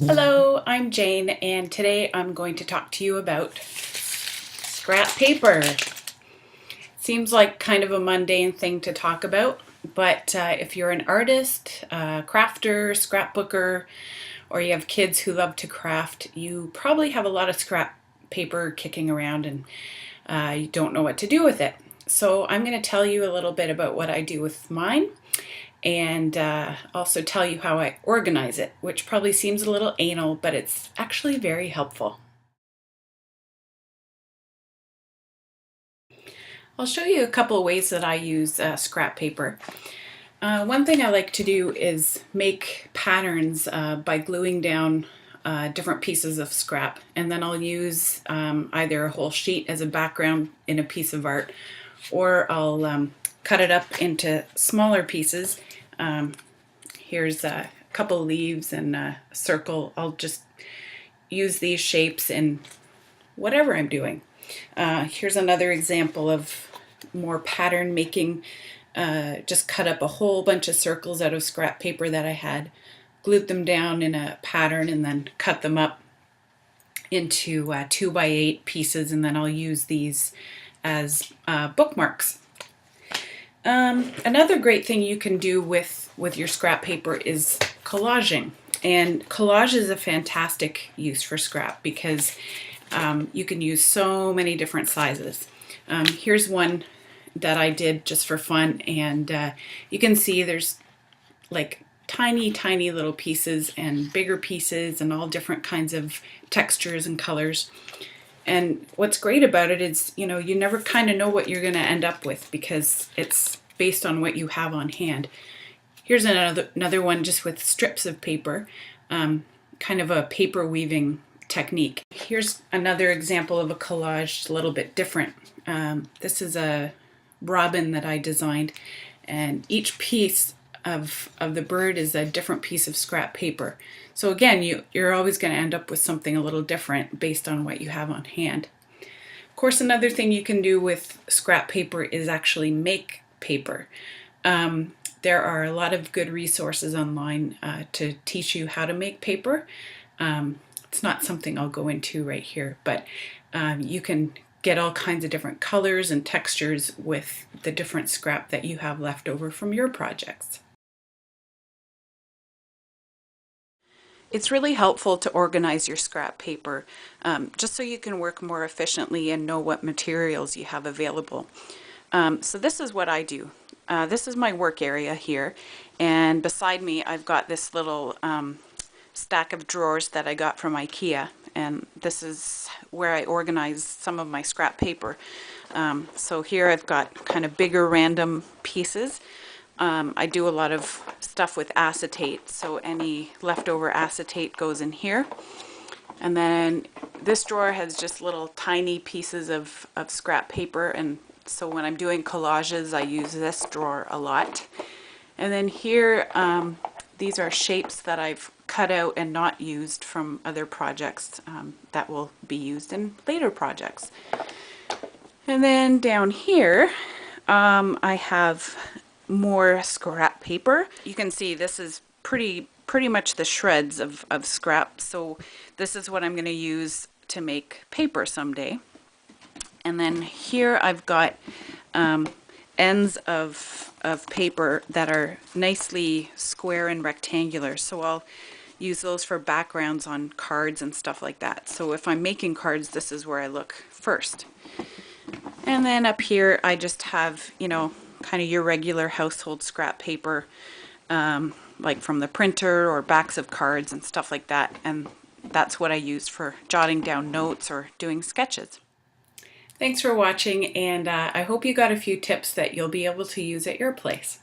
Hello, I'm Jane, and today I'm going to talk to you about scrap paper. Seems like kind of a mundane thing to talk about, but if you're an artist, crafter, scrapbooker, or you have kids who love to craft, you probably have a lot of scrap paper kicking around and you don't know what to do with it. So I'm going to tell you a little bit about what I do with mine and also tell you how I organize it, which probably seems a little anal, but it's actually very helpful. I'll show you a couple of ways that I use scrap paper. One thing I like to do is make patterns by gluing down different pieces of scrap, and then I'll use either a whole sheet as a background in a piece of art, or I'll cut it up into smaller pieces. Here's a couple leaves and a circle. I'll just use these shapes in whatever I'm doing. Here's another example of more pattern making. Just cut up a whole bunch of circles out of scrap paper that I had, glued them down in a pattern, and then cut them up into 2x8 pieces, and then I'll use these as bookmarks. Another great thing you can do with your scrap paper is collaging. And collage is a fantastic use for scrap because you can use so many different sizes. Here's one that I did just for fun, and you can see there's like tiny little pieces and bigger pieces and all different kinds of textures and colors. And what's great about it is, you never kind of know what you're going to end up with because it's based on what you have on hand. Here's another one just with strips of paper, kind of a paper weaving technique. Here's another example of a collage, a little bit different. This is a robin that I designed, and each piece of the bird is a different piece of scrap paper. So again, you're always going to end up with something a little different based on what you have on hand. Of course, another thing you can do with scrap paper is actually make paper. There are a lot of good resources online to teach you how to make paper. It's not something I'll go into right here, but you can get all kinds of different colors and textures with the different scrap that you have left over from your projects. It's really helpful to organize your scrap paper just so you can work more efficiently and know what materials you have available. So this is what I do. This is my work area here, and beside me I've got this little stack of drawers that I got from IKEA, and this is where I organize some of my scrap paper. So here I've got kind of bigger random pieces. I do a lot of stuff with acetate, so any leftover acetate goes in here. And then this drawer has just little tiny pieces of scrap paper, and so when I'm doing collages I use this drawer a lot. And then here these are shapes that I've cut out and not used from other projects that will be used in later projects. And then down here I have more scrap paper. You can see this is pretty much the shreds of scrap, so this is what I'm going to use to make paper someday. And then here I've got ends of paper that are nicely square and rectangular, so I'll use those for backgrounds on cards and stuff like that. So if I'm making cards, this is where I look first. And then up here I just have, kind of your regular household scrap paper, like from the printer or backs of cards and stuff like that, and that's what I use for jotting down notes or doing sketches. Thanks for watching, and I hope you got a few tips that you'll be able to use at your place.